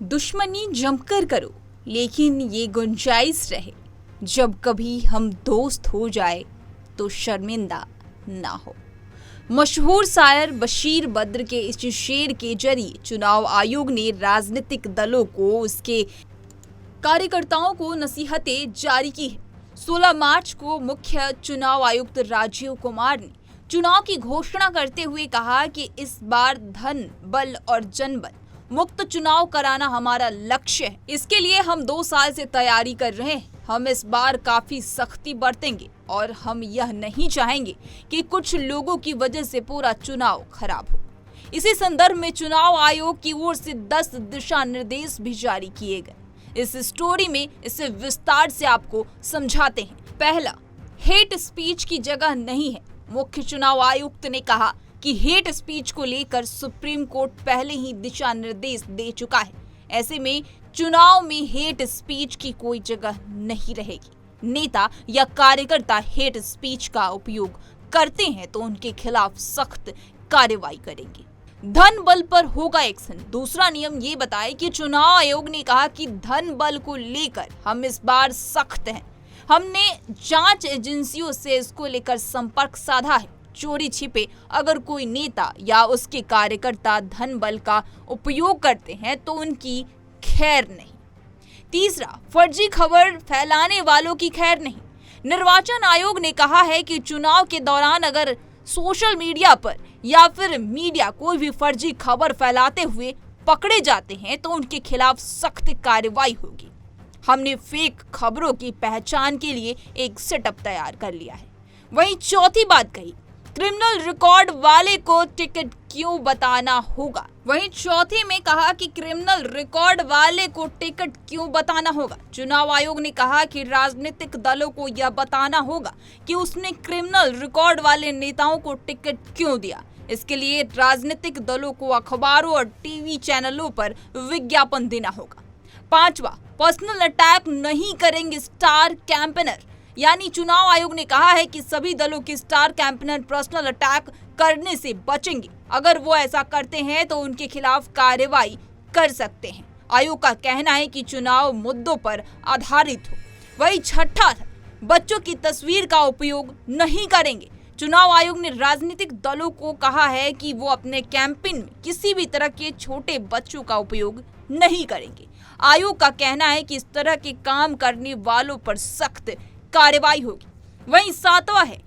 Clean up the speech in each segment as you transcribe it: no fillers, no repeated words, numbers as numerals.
दुश्मनी जमकर करो, लेकिन ये गुंजाइश रहे, जब कभी हम दोस्त हो जाए तो शर्मिंदा ना हो। मशहूर शायर बशीर बद्र के इस शेर के जरिए चुनाव आयोग ने राजनीतिक दलों को उसके कार्यकर्ताओं को नसीहतें जारी की है। 16 मार्च को मुख्य चुनाव आयुक्त राजीव कुमार ने चुनाव की घोषणा करते हुए कहा कि इस बार धन बल और जनबल मुक्त चुनाव कराना हमारा लक्ष्य है। इसके लिए हम 2 साल से तैयारी कर रहे हैं। हम इस बार काफी सख्ती बरतेंगे और हम यह नहीं चाहेंगे कि कुछ लोगों की वजह से पूरा चुनाव खराब हो। इसी संदर्भ में चुनाव आयोग की ओर से 10 दिशा निर्देश भी जारी किए गए। इस स्टोरी में इसे विस्तार से आपको समझाते हैं। पहला, हेट स्पीच की जगह नहीं है। मुख्य चुनाव आयुक्त ने कहा कि हेट स्पीच को लेकर सुप्रीम कोर्ट पहले ही दिशा निर्देश दे चुका है। ऐसे में चुनाव में हेट स्पीच की कोई जगह नहीं रहेगी। नेता या कार्यकर्ता हेट स्पीच का उपयोग करते हैं तो उनके खिलाफ सख्त कार्रवाई करेंगे। धन बल पर होगा एक्शन। दूसरा नियम ये बताए कि चुनाव आयोग ने कहा कि धन बल को लेकर हम इस बार सख्त हैं। हमने जांच एजेंसियों से इसको लेकर संपर्क साधा है। चोरी छिपे अगर कोई नेता या उसके कार्यकर्ता धन बल का उपयोग करते हैं तो उनकी खैर नहीं। तीसरा, फर्जी खबर फैलाने वालों की खैर नहीं। निर्वाचन आयोग ने कहा है कि चुनाव के दौरान अगर सोशल मीडिया पर या फिर मीडिया कोई भी फर्जी खबर फैलाते हुए पकड़े जाते हैं तो उनके खिलाफ सख्त कार्रवाई होगी। हमने फेक खबरों की पहचान के लिए एक सेटअप तैयार कर लिया है। वहीं चौथी बात कही, क्रिमिनल रिकॉर्ड वाले को टिकट क्यों बताना होगा। वहीं चौथे में कहा कि क्रिमिनल रिकॉर्ड वाले को टिकट क्यों बताना होगा। चुनाव आयोग ने कहा कि राजनीतिक दलों को यह बताना होगा कि उसने क्रिमिनल रिकॉर्ड वाले नेताओं को टिकट क्यों दिया। इसके लिए राजनीतिक दलों को अखबारों और टीवी चैनलों पर विज्ञापन देना होगा। पांचवा, पर्सनल अटैक नहीं करेंगे स्टार कैंपेनर। यानी चुनाव आयोग ने कहा है कि सभी दलों के स्टार कैंपेनर पर्सनल अटैक करने से बचेंगे। अगर वो ऐसा करते हैं तो उनके खिलाफ कार्रवाई कर सकते हैं। आयोग का कहना है कि चुनाव मुद्दों पर आधारित हो। वही छठा, बच्चों की तस्वीर का उपयोग नहीं करेंगे। चुनाव आयोग ने राजनीतिक दलों को कहा है कि वो अपने कैंपेन में किसी भी तरह के छोटे बच्चों का उपयोग नहीं करेंगे। आयोग का कहना है कि इस तरह के काम करने वालों पर सख्त कार्रवाई होगी। वहीं 7वां है,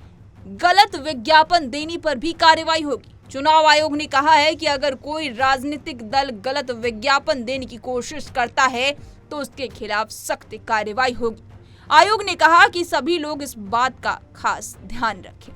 गलत विज्ञापन देने पर भी कार्रवाई होगी। चुनाव आयोग ने कहा है कि अगर कोई राजनीतिक दल गलत विज्ञापन देने की कोशिश करता है तो उसके खिलाफ सख्त कार्रवाई होगी। आयोग ने कहा कि सभी लोग इस बात का खास ध्यान रखें।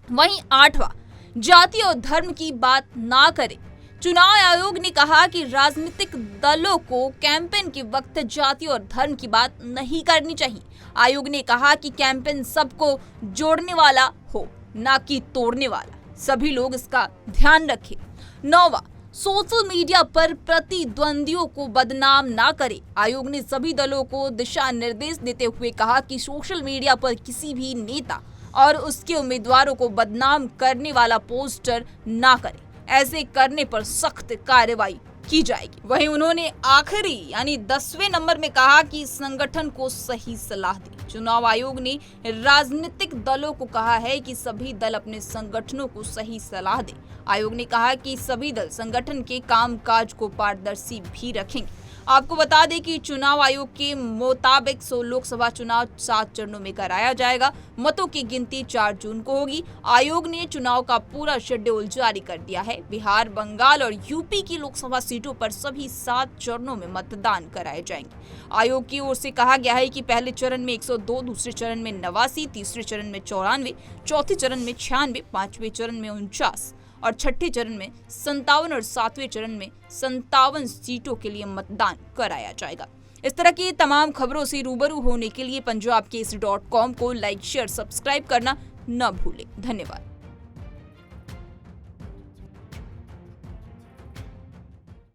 वहीं 8वां, जाति और धर्म की बात ना करें। चुनाव आयोग ने कहा कि राजनीतिक दलों को कैंपेन के वक्त जाति और धर्म की बात नहीं करनी चाहिए। आयोग ने कहा कि कैंपेन सबको जोड़ने वाला हो, ना कि तोड़ने वाला। सभी लोग इसका ध्यान रखें। 9वां, सोशल मीडिया पर प्रतिद्वंदियों को बदनाम ना करें। आयोग ने सभी दलों को दिशा निर्देश देते हुए कहा कि सोशल मीडिया पर किसी भी नेता और उसके उम्मीदवारों को बदनाम करने वाला पोस्टर ना करें। ऐसे करने पर सख्त कार्रवाई की जाएगी। वहीं उन्होंने आखिरी यानी 10वें नंबर में कहा कि संगठन को सही सलाह दी। चुनाव आयोग ने राजनीतिक दलों को कहा है कि सभी दल अपने संगठनों को सही सलाह दें। आयोग ने कहा कि सभी दल संगठन के कामकाज को पारदर्शी भी रखेंगे। आपको बता दें कि चुनाव आयोग के मुताबिक लोकसभा चुनाव 7 चरणों में कराया जाएगा। मतों की गिनती 4 जून को होगी। आयोग ने चुनाव का पूरा शेड्यूल जारी कर दिया है। बिहार, बंगाल और यूपी की लोकसभा सीटों पर सभी 7 चरणों में मतदान कराए जाएंगे। आयोग की ओर से कहा गया है कि पहले चरण में 102, दूसरे चरण में 89, तीसरे चरण में 94, चौथे चरण में 96, पांचवें चरण में 49 और छठे चरण में 57 और 7वें चरण में 57 सीटों के लिए मतदान कराया जाएगा। इस तरह की तमाम खबरों से रूबरू होने के लिए punjabkesari.com को लाइक, शेयर, सब्सक्राइब करना न भूलें। धन्यवाद।